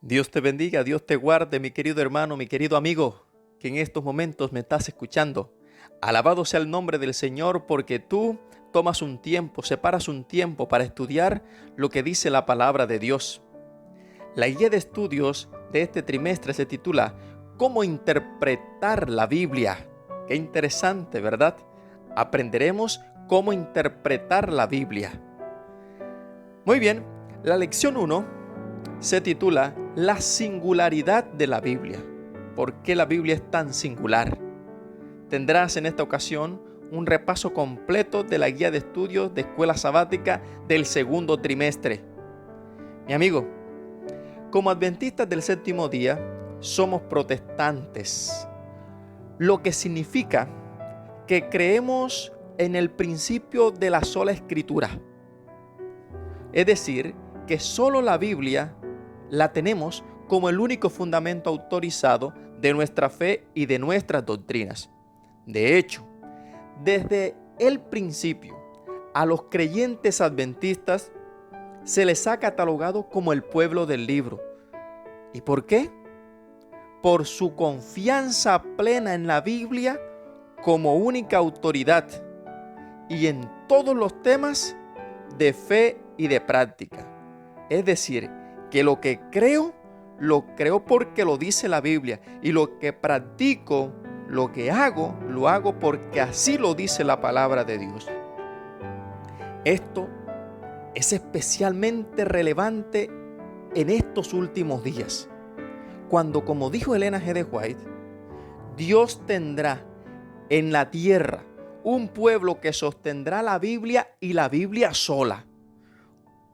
Dios te bendiga, Dios te guarde, mi querido hermano, mi querido amigo, que en estos momentos me estás escuchando. Alabado sea el nombre del Señor, porque tú tomas un tiempo, separas un tiempo para estudiar lo que dice la palabra de Dios. La guía de estudios de este trimestre se titula ¿Cómo interpretar la Biblia? Qué interesante, ¿verdad? Aprenderemos cómo interpretar la Biblia. Muy bien, la lección 1 se titula La singularidad de la Biblia. ¿Por qué la Biblia es tan singular? Tendrás en esta ocasión un repaso completo de la guía de estudios de escuela sabática del segundo trimestre. Mi amigo, como adventistas del séptimo día, somos protestantes, lo que significa que creemos en el principio de la sola escritura. Es decir, que solo la Biblia la tenemos como el único fundamento autorizado de nuestra fe y de nuestras doctrinas. De hecho, desde el principio, a los creyentes adventistas se les ha catalogado como el pueblo del libro. ¿Y por qué? Por su confianza plena en la Biblia como única autoridad y en todos los temas de fe y de práctica. Es decir, que lo que creo, lo creo porque lo dice la Biblia, y lo que practico, lo que hago, lo hago porque así lo dice la palabra de Dios. Esto es especialmente relevante en estos últimos días, cuando, como dijo Elena G. de White, Dios tendrá en la tierra un pueblo que sostendrá la Biblia y la Biblia sola,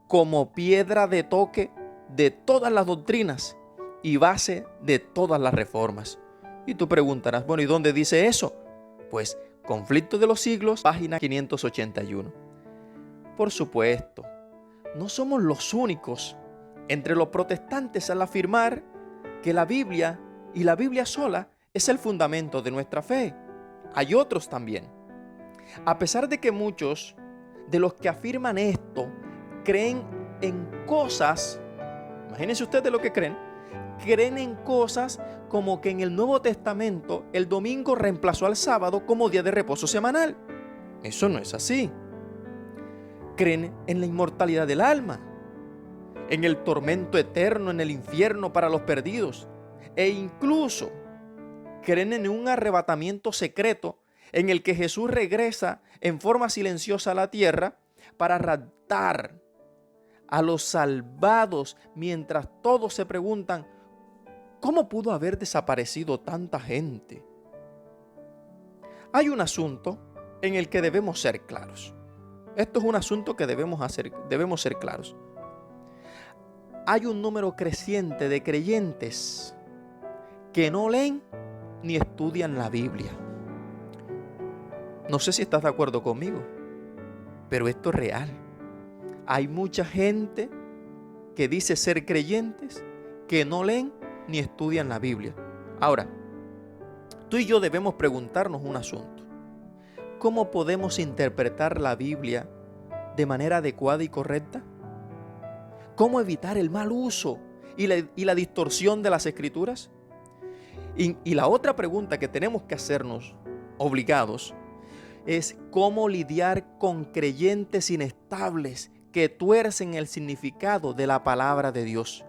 como piedra de toque de todas las doctrinas y base de todas las reformas. Y tú preguntarás, bueno, ¿y dónde dice eso? Pues, Conflicto de los Siglos, página 581. Por supuesto, no somos los únicos entre los protestantes al afirmar que la Biblia y la Biblia sola es el fundamento de nuestra fe. Hay otros también. A pesar de que muchos de los que afirman esto creen en cosas, imagínense ustedes lo que creen en cosas como que en el Nuevo Testamento el domingo reemplazó al sábado como día de reposo semanal. Eso no es así. Creen en la inmortalidad del alma, en el tormento eterno en el infierno para los perdidos, e incluso creen en un arrebatamiento secreto en el que Jesús regresa en forma silenciosa a la tierra para raptar a los salvados, mientras todos se preguntan, ¿cómo pudo haber desaparecido tanta gente? Hay un asunto en el que debemos ser claros. Esto es un asunto que debemos ser claros. Hay un número creciente de creyentes que no leen ni estudian la Biblia. No sé si estás de acuerdo conmigo, pero esto es real. Hay mucha gente que dice ser creyentes que no leen ni estudian la Biblia. Ahora, tú y yo debemos preguntarnos un asunto. ¿Cómo podemos interpretar la Biblia de manera adecuada y correcta? ¿Cómo evitar el mal uso y la distorsión de las Escrituras? Y la otra pregunta que tenemos que hacernos obligados es cómo lidiar con creyentes inestables que tuercen el significado de la palabra de Dios.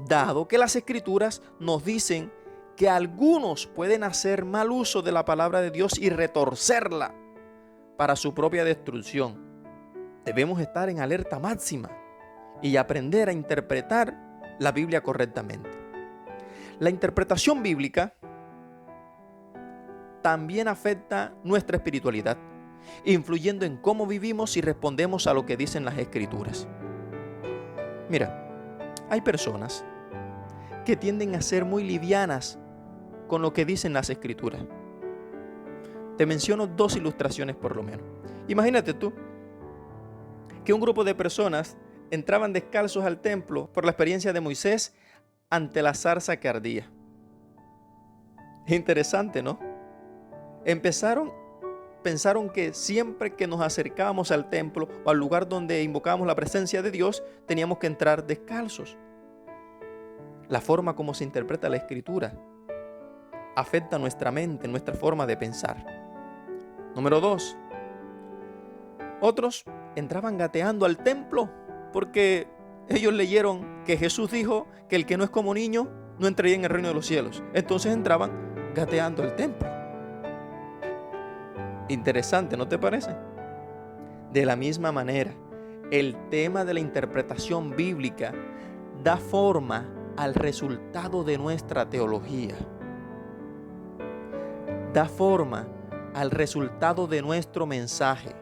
Dado que las Escrituras nos dicen que algunos pueden hacer mal uso de la palabra de Dios y retorcerla para su propia destrucción, debemos estar en alerta máxima y aprender a interpretar la Biblia correctamente. La interpretación bíblica también afecta nuestra espiritualidad, influyendo en cómo vivimos y respondemos a lo que dicen las Escrituras. Mira, hay personas que tienden a ser muy livianas con lo que dicen las Escrituras. Te menciono dos ilustraciones por lo menos. Imagínate tú que un grupo de personas entraban descalzos al templo por la experiencia de Moisés ante la zarza que ardía. Interesante, ¿no? Pensaron que siempre que nos acercábamos al templo o al lugar donde invocábamos la presencia de Dios, teníamos que entrar descalzos. La forma como se interpreta la Escritura afecta nuestra mente, nuestra forma de pensar. Número 2. Otros entraban gateando al templo porque ellos leyeron que Jesús dijo que el que no es como niño no entraría en el reino de los cielos. Entonces entraban gateando al templo. Interesante, ¿no te parece? De la misma manera, el tema de la interpretación bíblica da forma al resultado de nuestra teología. Da forma al resultado de nuestro mensaje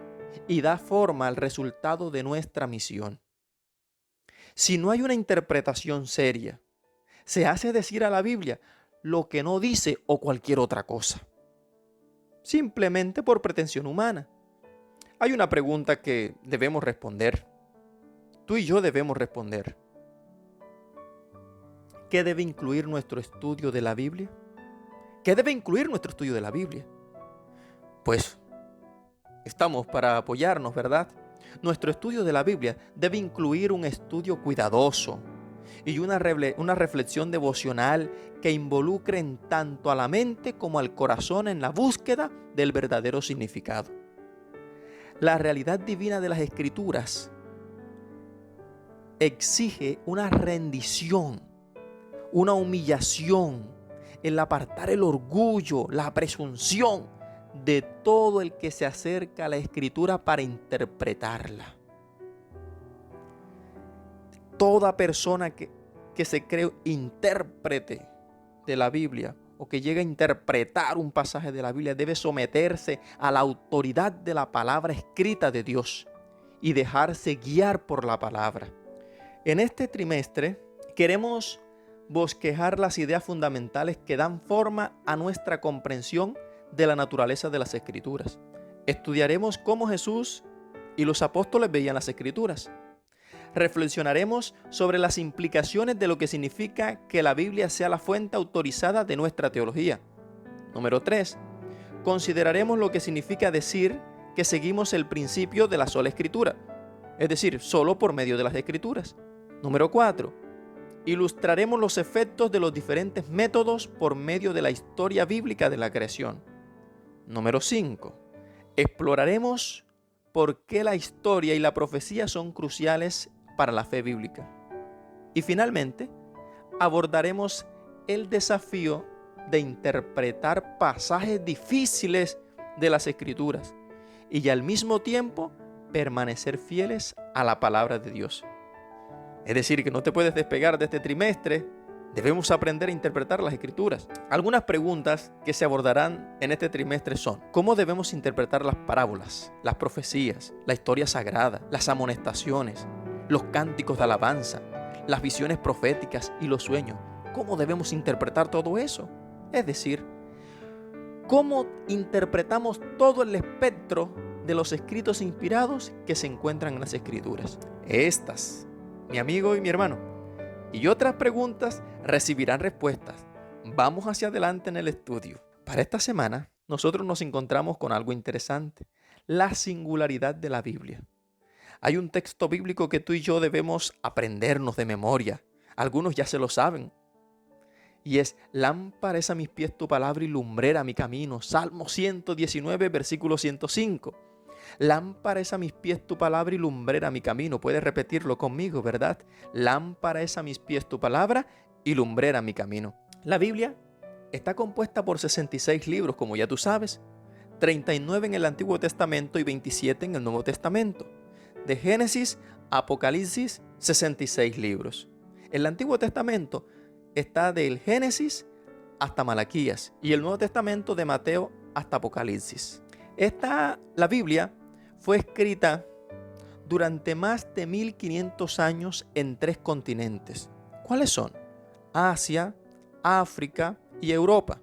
y da forma al resultado de nuestra misión. Si no hay una interpretación seria, se hace decir a la Biblia lo que no dice o cualquier otra cosa, simplemente por pretensión humana. Hay una pregunta que debemos responder. Tú y yo debemos responder. ¿Qué debe incluir nuestro estudio de la Biblia? ¿Qué debe incluir nuestro estudio de la Biblia? Pues estamos para apoyarnos, ¿verdad? Nuestro estudio de la Biblia debe incluir un estudio cuidadoso y una reflexión devocional que involucren tanto a la mente como al corazón en la búsqueda del verdadero significado. La realidad divina de las Escrituras exige una rendición, una humillación, el apartar el orgullo, la presunción de todo el que se acerca a la Escritura para interpretarla. Toda persona que se cree intérprete de la Biblia o que llegue a interpretar un pasaje de la Biblia debe someterse a la autoridad de la palabra escrita de Dios y dejarse guiar por la palabra. En este trimestre queremos bosquejar las ideas fundamentales que dan forma a nuestra comprensión de la naturaleza de las Escrituras. Estudiaremos cómo Jesús y los apóstoles veían las Escrituras. Reflexionaremos sobre las implicaciones de lo que significa que la Biblia sea la fuente autorizada de nuestra teología. Número 3. Consideraremos lo que significa decir que seguimos el principio de la sola Escritura, es decir, solo por medio de las Escrituras. Número 4. Ilustraremos los efectos de los diferentes métodos por medio de la historia bíblica de la creación. Número 5. Exploraremos por qué la historia y la profecía son cruciales para la fe bíblica. Y finalmente, abordaremos el desafío de interpretar pasajes difíciles de las Escrituras y al mismo tiempo permanecer fieles a la palabra de Dios. Es decir, que no te puedes despegar de este trimestre. Debemos aprender a interpretar las Escrituras. Algunas preguntas que se abordarán en este trimestre son: ¿cómo debemos interpretar las parábolas, las profecías, la historia sagrada, las amonestaciones, los cánticos de alabanza, las visiones proféticas y los sueños? ¿Cómo debemos interpretar todo eso? Es decir, ¿cómo interpretamos todo el espectro de los escritos inspirados que se encuentran en las Escrituras? Estas, mi amigo y mi hermano, y otras preguntas recibirán respuestas. Vamos hacia adelante en el estudio. Para esta semana, nosotros nos encontramos con algo interesante: la singularidad de la Biblia. Hay un texto bíblico que tú y yo debemos aprendernos de memoria. Algunos ya se lo saben. Y es: lámpara es a mis pies tu palabra y lumbrera mi camino. Salmo 119, versículo 105. Lámpara es a mis pies tu palabra y lumbrera mi camino. Puedes repetirlo conmigo, ¿verdad? Lámpara es a mis pies tu palabra y lumbrera mi camino. La Biblia está compuesta por 66 libros, como ya tú sabes. 39 en el Antiguo Testamento y 27 en el Nuevo Testamento. De Génesis a Apocalipsis, 66 libros. El Antiguo Testamento está del Génesis hasta Malaquías y el Nuevo Testamento de Mateo hasta Apocalipsis. La Biblia fue escrita durante más de 1500 años en 3 continentes. ¿Cuáles son? Asia, África y Europa.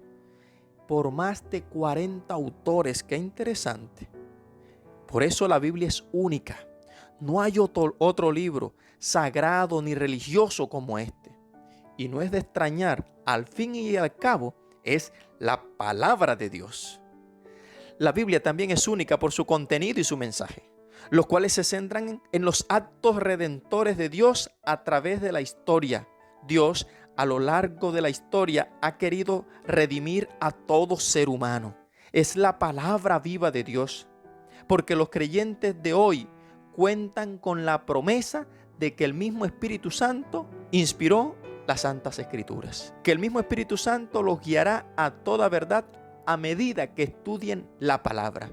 Por más de 40 autores. ¡Qué interesante! Por eso la Biblia es única. No hay otro libro sagrado ni religioso como este. Y no es de extrañar, al fin y al cabo, es la palabra de Dios. La Biblia también es única por su contenido y su mensaje, los cuales se centran en los actos redentores de Dios a través de la historia. Dios a lo largo de la historia ha querido redimir a todo ser humano. Es la palabra viva de Dios, porque los creyentes de hoy cuentan con la promesa de que el mismo Espíritu Santo inspiró las Santas Escrituras, que el mismo Espíritu Santo los guiará a toda verdad a medida que estudien la palabra.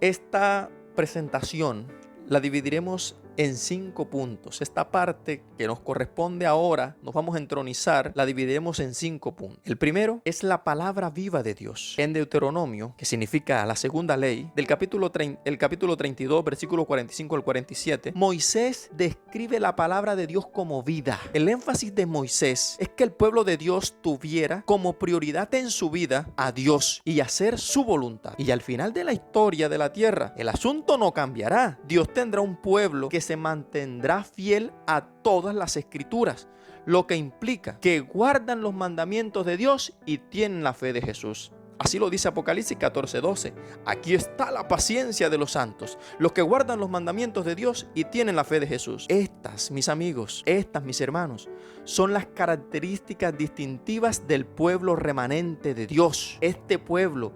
Esta presentación la dividiremos en 5 puntos. Esta parte que nos corresponde ahora, nos vamos a entronizar, la dividiremos en 5 puntos. El primero es la palabra viva de Dios. En Deuteronomio, que significa la segunda ley, el capítulo 32, versículo 45 al 47, Moisés describe la palabra de Dios como vida. El énfasis de Moisés es que el pueblo de Dios tuviera como prioridad en su vida a Dios y hacer su voluntad. Y al final de la historia de la tierra, el asunto no cambiará. Dios tendrá un pueblo que se mantendrá fiel a todas las escrituras, lo que implica que guardan los mandamientos de Dios y tienen la fe de Jesús. Así lo dice Apocalipsis 14:12. Aquí está la paciencia de los santos, los que guardan los mandamientos de Dios y tienen la fe de Jesús. Estas, mis amigos, mis hermanos, son las características distintivas del pueblo remanente de Dios. Este pueblo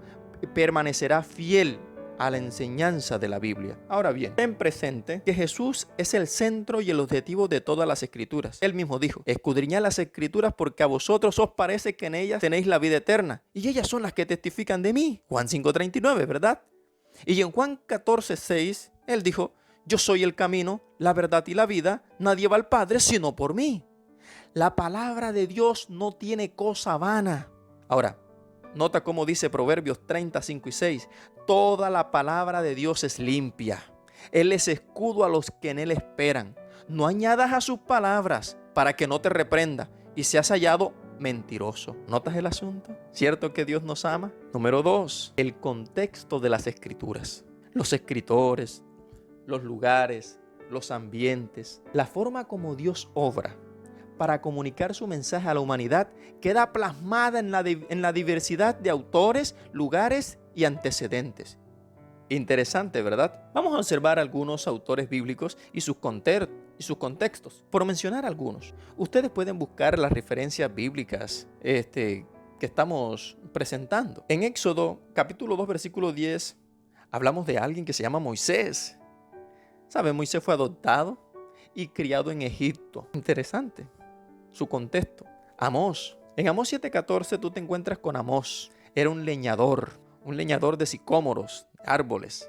permanecerá fiel a la enseñanza de la Biblia. Ahora bien, ten presente que Jesús es el centro y el objetivo de todas las escrituras. Él mismo dijo: escudriñad las escrituras porque a vosotros os parece que en ellas tenéis la vida eterna y ellas son las que testifican de mí. Juan 5:39, ¿verdad? Y en Juan 14:6 él dijo: yo soy el camino, la verdad y la vida, nadie va al Padre sino por mí. La palabra de Dios no tiene cosa vana. Ahora, nota cómo dice Proverbios 30:5 y 6. Toda la palabra de Dios es limpia. Él es escudo a los que en él esperan. No añadas a sus palabras para que no te reprenda y seas hallado mentiroso. ¿Notas el asunto? ¿Cierto que Dios nos ama? Número 2. El contexto de las escrituras. Los escritores, los lugares, los ambientes, la forma como Dios obra para comunicar su mensaje a la humanidad queda plasmada en la diversidad de autores, lugares y antecedentes. Interesante, ¿verdad? Vamos a observar algunos autores bíblicos y sus contextos. Por mencionar algunos, ustedes pueden buscar las referencias bíblicas que estamos presentando. En Éxodo, capítulo 2, versículo 10, hablamos de alguien que se llama Moisés. ¿Sabe? Moisés fue adoptado y criado en Egipto. Interesante su contexto. Amós. En Amós 7:14 tú te encuentras con Amós. Era un leñador de sicómoros, árboles,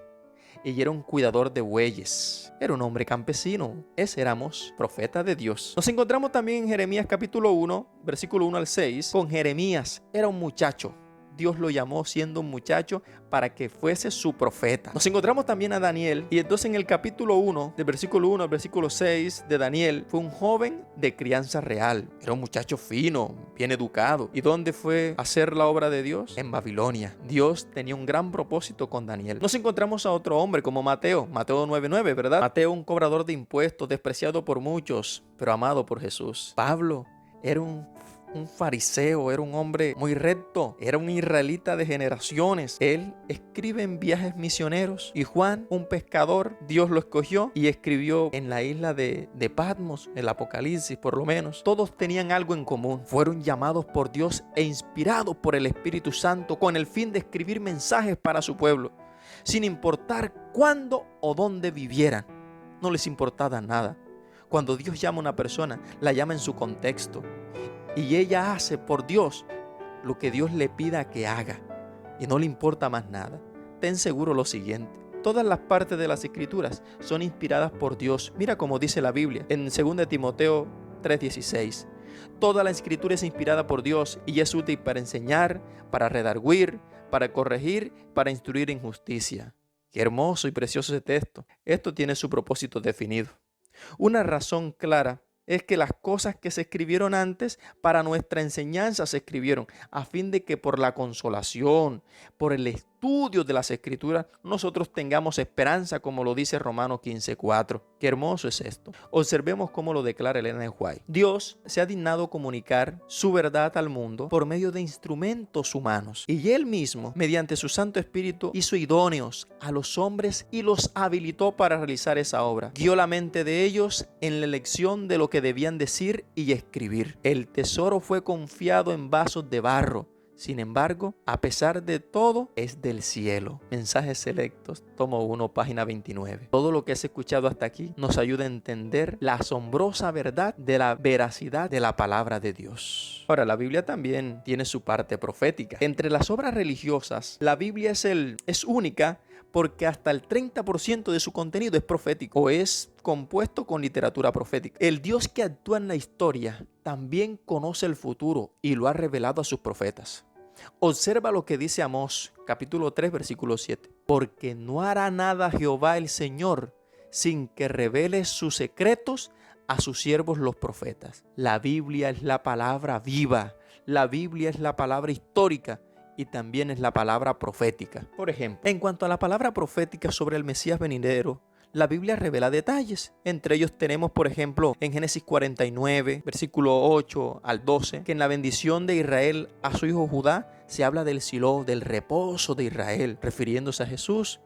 y era un cuidador de bueyes. Era un hombre campesino. Ese era Amós, profeta de Dios. Nos encontramos también en Jeremías capítulo 1, versículo 1 al 6, con Jeremías. Era un muchacho. Dios lo llamó siendo un muchacho para que fuese su profeta. Nos encontramos también a Daniel, y entonces en el capítulo 1, del versículo 1 al versículo 6 de Daniel, fue un joven de crianza real. Era un muchacho fino, bien educado. ¿Y dónde fue a hacer la obra de Dios? En Babilonia. Dios tenía un gran propósito con Daniel. Nos encontramos a otro hombre como Mateo 9:9, ¿verdad? Mateo, un cobrador de impuestos, despreciado por muchos, pero amado por Jesús. Pablo era un fariseo, era un hombre muy recto, era un israelita de generaciones. Él escribe en viajes misioneros. Y Juan, un pescador, Dios lo escogió y escribió en la isla de Patmos, el Apocalipsis por lo menos. Todos tenían algo en común. Fueron llamados por Dios e inspirados por el Espíritu Santo con el fin de escribir mensajes para su pueblo, sin importar cuándo o dónde vivieran. No les importaba nada. Cuando Dios llama a una persona, la llama en su contexto. Y ella hace por Dios lo que Dios le pida que haga. Y no le importa más nada. Ten seguro lo siguiente: todas las partes de las Escrituras son inspiradas por Dios. Mira cómo dice la Biblia en 2 Timoteo 3:16. Toda la Escritura es inspirada por Dios y es útil para enseñar, para redarguir, para corregir, para instruir en justicia. Qué hermoso y precioso ese texto. Esto tiene su propósito definido. Una razón clara es que las cosas que se escribieron antes para nuestra enseñanza se escribieron a fin de que por la consolación, por el estudio de las Escrituras, nosotros tengamos esperanza, como lo dice Romanos 15:4. Qué hermoso es esto. Observemos cómo lo declara Elena de White. Dios se ha dignado comunicar su verdad al mundo por medio de instrumentos humanos, y Él mismo, mediante su Santo Espíritu, hizo idóneos a los hombres y los habilitó para realizar esa obra. Guió la mente de ellos en la elección de lo que debían decir y escribir. El tesoro fue confiado en vasos de barro. Sin embargo, a pesar de todo, es del cielo. Mensajes selectos, tomo 1, página 29. Todo lo que has escuchado hasta aquí nos ayuda a entender la asombrosa verdad de la veracidad de la palabra de Dios. Ahora, la Biblia también tiene su parte profética. Entre las obras religiosas, la Biblia es única porque hasta el 30% de su contenido es profético o es compuesto con literatura profética. El Dios que actúa en la historia también conoce el futuro y lo ha revelado a sus profetas. Observa lo que dice Amós, capítulo 3, versículo 7. Porque no hará nada Jehová el Señor sin que revele sus secretos a sus siervos los profetas. La Biblia es la palabra viva, la Biblia es la palabra histórica y también es la palabra profética. Por ejemplo, en cuanto a la palabra profética sobre el Mesías venidero, la Biblia revela detalles. Entre ellos tenemos, por ejemplo, en Génesis 49, versículo 8 al 12, que en la bendición de Israel a su hijo Judá se habla del Silo, del reposo de Israel, refiriéndose a Jesús.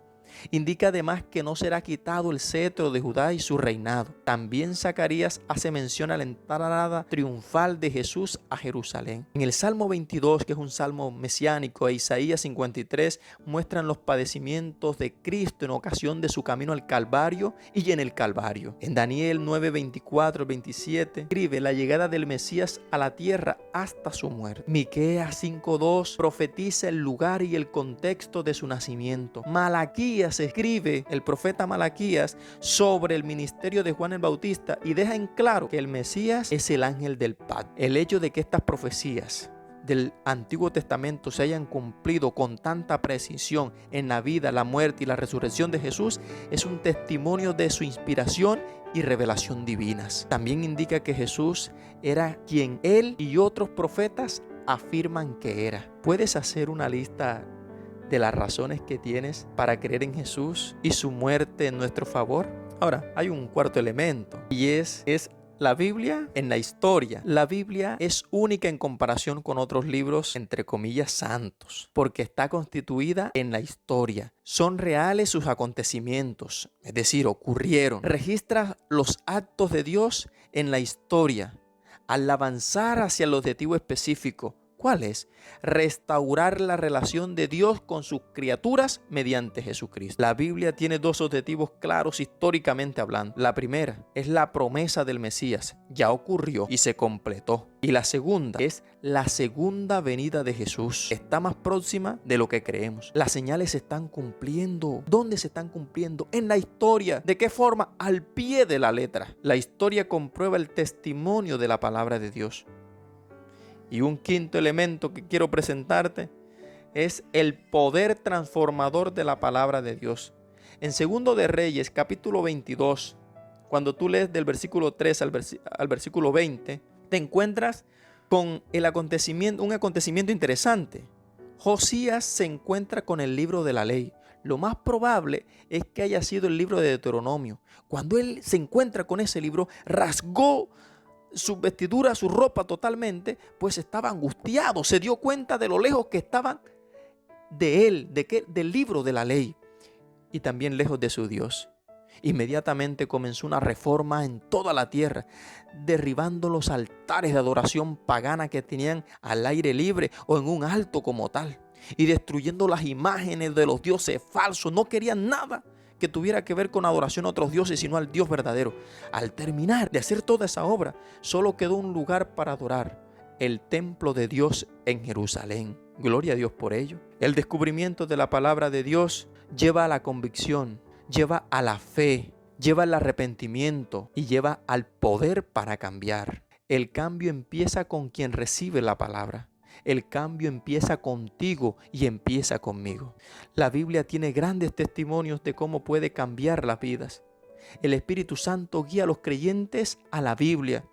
Indica además que no será quitado el cetro de Judá y su reinado. También Zacarías hace mención a la entrada triunfal de Jesús a Jerusalén. En el Salmo 22, que es un salmo mesiánico, e Isaías 53 muestran los padecimientos de Cristo en ocasión de su camino al Calvario y en el Calvario. En Daniel 9, 24, 27 escribe la llegada del Mesías a la tierra hasta su muerte. Miqueas 5:2 profetiza el lugar y el contexto de su nacimiento. Malaquías escribe, el profeta Malaquías, sobre el ministerio de Juan el Bautista y deja en claro que el Mesías es el ángel del pacto. El hecho de que estas profecías del Antiguo Testamento se hayan cumplido con tanta precisión en la vida, la muerte y la resurrección de Jesús es un testimonio de su inspiración y revelación divinas. También indica que Jesús era quien él y otros profetas afirman que era. ¿Puedes hacer una lista de las razones que tienes para creer en Jesús y su muerte en nuestro favor? Ahora, hay un cuarto elemento y es la Biblia en la historia. La Biblia es única en comparación con otros libros, entre comillas, santos, porque está constituida en la historia. Son reales sus acontecimientos, es decir, ocurrieron. Registra los actos de Dios en la historia al avanzar hacia el objetivo específico. ¿Cuál es? Restaurar la relación de Dios con sus criaturas mediante Jesucristo. La Biblia tiene dos objetivos claros históricamente hablando. La primera es la promesa del Mesías. Ya ocurrió y se completó. Y la segunda es la segunda venida de Jesús. Está más próxima de lo que creemos. Las señales se están cumpliendo. ¿Dónde se están cumpliendo? En la historia. ¿De qué forma? Al pie de la letra. La historia comprueba el testimonio de la palabra de Dios. Y un quinto elemento que quiero presentarte es el poder transformador de la palabra de Dios. En 2 de Reyes, capítulo 22, cuando tú lees del versículo 3 al versículo 20, te encuentras con un acontecimiento interesante. Josías se encuentra con el libro de la ley. Lo más probable es que haya sido el libro de Deuteronomio. Cuando él se encuentra con ese libro, rasgó su vestidura, su ropa totalmente, pues estaba angustiado. Se dio cuenta de lo lejos que estaban de él, del libro de la ley, y también lejos de su Dios. Inmediatamente comenzó una reforma en toda la tierra, derribando los altares de adoración pagana que tenían al aire libre o en un alto como tal, y destruyendo las imágenes de los dioses falsos. No querían nada que tuviera que ver con adoración a otros dioses, sino al Dios verdadero. Al terminar de hacer toda esa obra, solo quedó un lugar para adorar: el templo de Dios en Jerusalén. Gloria a Dios por ello. El descubrimiento de la palabra de Dios lleva a la convicción, lleva a la fe, lleva al arrepentimiento y lleva al poder para cambiar. El cambio empieza con quien recibe la palabra. El cambio empieza contigo y empieza conmigo. La Biblia tiene grandes testimonios de cómo puede cambiar las vidas. El Espíritu Santo guía a los creyentes a la Biblia.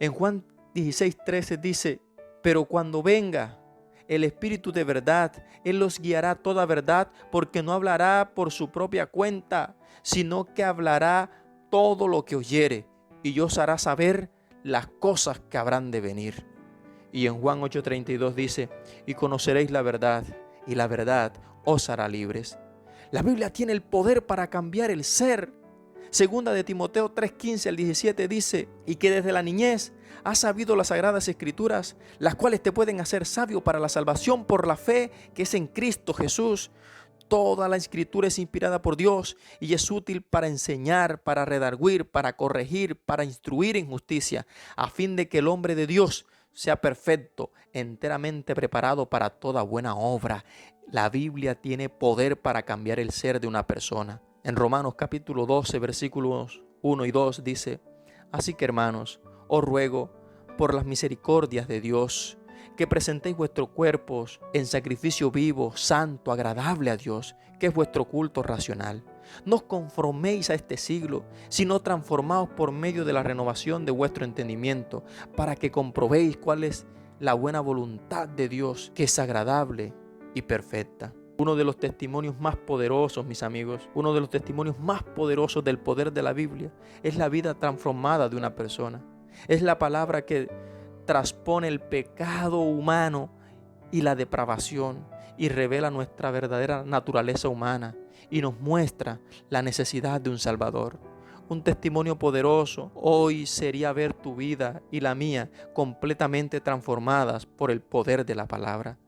En Juan 16:13 dice: pero cuando venga el Espíritu de verdad, Él los guiará a toda verdad, porque no hablará por su propia cuenta, sino que hablará todo lo que oyere, y os hará saber las cosas que habrán de venir. Y en Juan 8:32 dice: y conoceréis la verdad, y la verdad os hará libres. La Biblia tiene el poder para cambiar el ser. Segunda de Timoteo 3:15 al 17 dice, y que desde la niñez has sabido las sagradas escrituras, las cuales te pueden hacer sabio para la salvación por la fe que es en Cristo Jesús. Toda la escritura es inspirada por Dios y es útil para enseñar, para redarguir, para corregir, para instruir en justicia, a fin de que el hombre de Dios sea perfecto, enteramente preparado para toda buena obra. La Biblia tiene poder para cambiar el ser de una persona. En Romanos capítulo 12, versículos 1 y 2 dice, así que hermanos, os ruego por las misericordias de Dios, que presentéis vuestros cuerpos en sacrificio vivo, santo, agradable a Dios, que es vuestro culto racional. No os conforméis a este siglo, sino transformaos por medio de la renovación de vuestro entendimiento, para que comprobéis cuál es la buena voluntad de Dios, que es agradable y perfecta. Uno de los testimonios más poderosos, mis amigos, uno de los testimonios más poderosos del poder de la Biblia es la vida transformada de una persona. Es la palabra que transpone el pecado humano y la depravación y revela nuestra verdadera naturaleza humana y nos muestra la necesidad de un Salvador. Un testimonio poderoso hoy sería ver tu vida y la mía completamente transformadas por el poder de la palabra.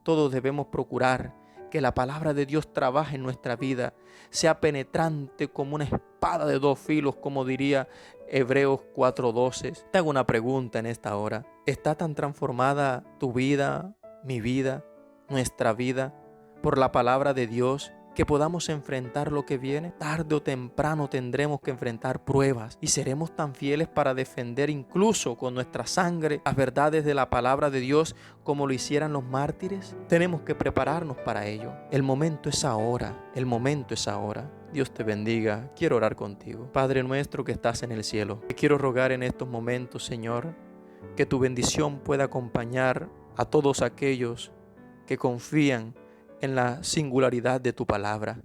Todos debemos procurar que la palabra de Dios trabaje en nuestra vida, sea penetrante como una espada de dos filos, como diría Hebreos 4:12. Te hago una pregunta en esta hora. ¿Está tan transformada tu vida, mi vida, nuestra vida, por la palabra de Dios, que podamos enfrentar lo que viene? Tarde o temprano tendremos que enfrentar pruebas y seremos tan fieles para defender incluso con nuestra sangre las verdades de la palabra de Dios como lo hicieran los mártires. Tenemos que prepararnos para ello. El momento es ahora, el momento es ahora. Dios te bendiga. Quiero orar contigo. Padre nuestro que estás en el cielo, te quiero rogar en estos momentos, Señor, que tu bendición pueda acompañar a todos aquellos que confían en la singularidad de tu palabra.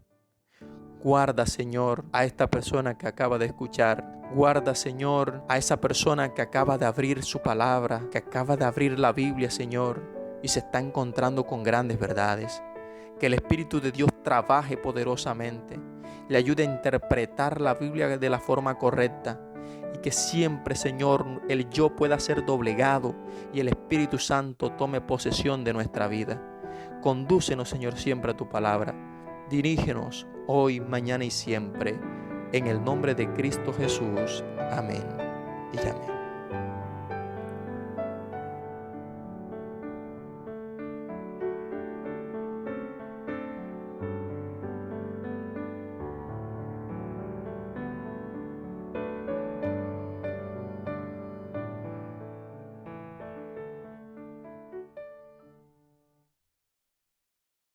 Guarda, Señor, a esta persona que acaba de escuchar. Guarda, Señor, a esa persona que acaba de abrir su palabra, que acaba de abrir la Biblia, Señor, y se está encontrando con grandes verdades. Que el Espíritu de Dios trabaje poderosamente, le ayude a interpretar la Biblia de la forma correcta y que siempre, Señor, el yo pueda ser doblegado y el Espíritu Santo tome posesión de nuestra vida. Condúcenos, Señor, siempre a tu palabra. Dirígenos hoy, mañana y siempre. En el nombre de Cristo Jesús. Amén y amén.